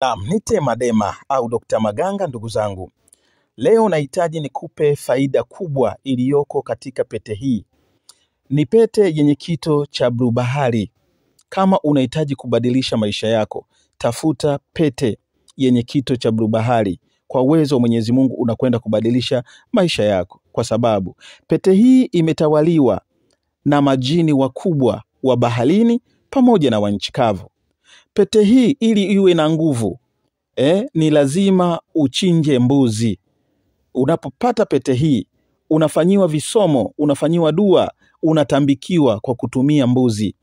Naam, nite Madema au Dr. Maganga ndugu zangu. Leo nahitaji nikupe faida kubwa iliyoko katika pete hii. Ni pete yenye kito cha blue bahari. Kama unahitaji kubadilisha maisha yako, tafuta pete yenye kito cha blue bahari. Kwa uwezo wa Mwenyezi Mungu unakwenda kubadilisha maisha yako. Kwa sababu pete hii imetawaliwa na majini wakubwa wa baharini pamoja na wa nchi kavu. Pete hii ili iwe na nguvu, ni lazima uchinje mbuzi. Unapopata pete hii, unafanyiwa visomo, unafanyiwa dua, unatambikiwa kwa kutumia mbuzi.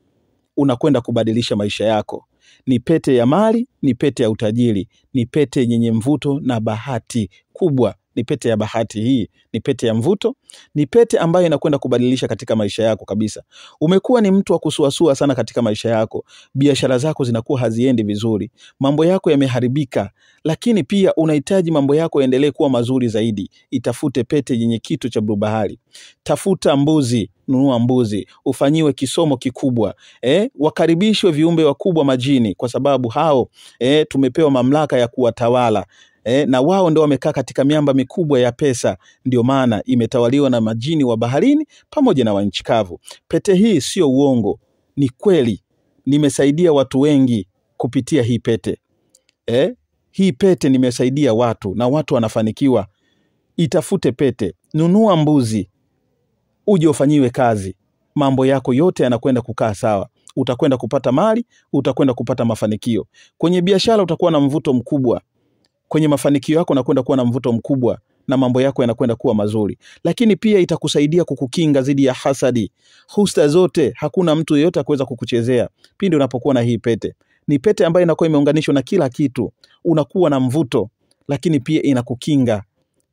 Unakwenda kubadilisha maisha yako. Ni pete ya mali, ni pete ya utajiri, ni pete yenye mvuto na bahati kubwa. Ni pete ya bahati hii, ni pete ya mvuto, ni pete ambayo inakwenda kubadilisha katika maisha yako kabisa. Umekuwa ni mtu wa kusuasua sana katika maisha yako, biashara zako zinakuwa haziendi vizuri, mambo yako yameharibika, lakini pia unahitaji mambo yako yaendelee kuwa mazuri zaidi. Itafute pete yenye kito cha blue bahari. Tafuta mbuzi, nunua mbuzi, ufanyiwe kisomo kikubwa, wakaribishwe viumbe wakubwa majini, kwa sababu hao tumepewa mamlaka ya kuwatawala. Na wao ndio wamekaa katika miamba mikubwa ya pesa, ndio maana imetawaliwa na majini wa baharini pamoja na wa nchi kavu. Pete hii sio uongo, ni kweli. Nimesaidia watu wengi kupitia hii pete. Hii pete nimesaidia watu na watu wanafanikiwa. Itafute pete, nunua mbuzi, uje ufanyiwe kazi. Mambo yako yote yanakwenda kukaa sawa. Utakwenda kupata mali, utakwenda kupata mafanikio. Kwenye biashara utakuwa na mvuto mkubwa. Kwenye mafanikio yako unakwenda kuwa na mvuto mkubwa na mambo yako yanakwenda kuwa mazuri. Lakini pia itakusaidia kukukinga dhidi ya hasadi. Husta zote, hakuna mtu yeyote akuweza kukuchezea pindi unapokuwa na hii pete. Ni pete ambayo inakuwa imeunganishwa na kila kitu. Unakuwa na mvuto, lakini pia inakukinga.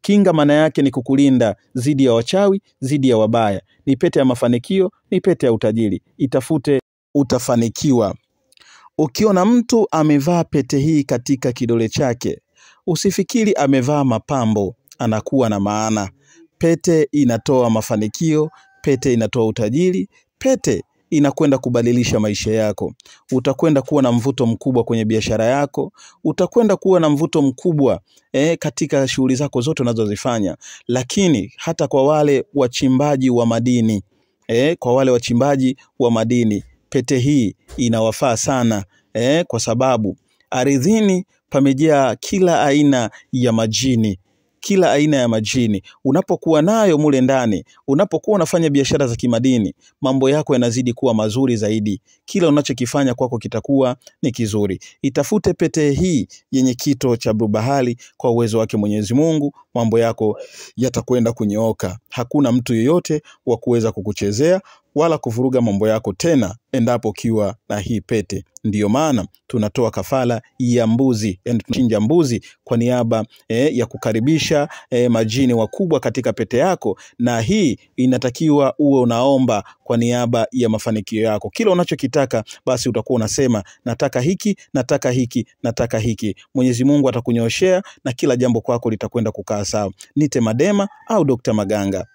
Kinga maana yake ni kukulinda dhidi ya wachawi, dhidi ya wabaya. Ni pete ya mafanikio, ni pete ya utajiri. Itafute, utafanikiwa. Ukiona mtu amevaa pete hii katika kidole chake, usifikiri amevaa mapambo, anakuwa na maana. Pete inatoa mafanikio, pete inatoa utajiri, pete inakwenda kubadilisha maisha yako. Utakwenda kuwa na mvuto mkubwa kwenye biashara yako, utakwenda kuwa na mvuto mkubwa katika shughuli zako zote unazozifanya. Lakini hata kwa wale wachimbaji wa madini, kwa wale wachimbaji wa madini, pete hii inawafaa sana, kwa sababu ardhini pamejaa kila aina ya majini. Kila aina ya majini. Unapokuwa nayo mule ndani, unapokuwa unafanya biashara za kimadini, mambo yako yanazidi kuwa mazuri zaidi. Kila unachokifanya kwako kitakuwa ni kizuri. Itafute pete hii yenye kito cha blue bahari. Kwa uwezo wake Mwenyezi Mungu, mambo yako yatakwenda kunyooka. Hakuna mtu yeyote wa kuweza kukuchezea wala kuvuruga mambo yako tena endapo ukiwa na hii pete. Ndiyo maana tunatoa kafala ya mbuzi, tunachinja mbuzi kwa niaba ya kukaribisha majini wakubwa katika pete yako. Na hii inatakiwa uwe unaomba kwa niaba ya mafanikio yako. Kila unachokitaka basi utakuwa unasema nataka hiki, nataka hiki, nataka hiki. Mwenyezi Mungu atakunyoshea na kila jambo kwako litakwenda kukaa sawa. Nite Madema au Dr. Maganga.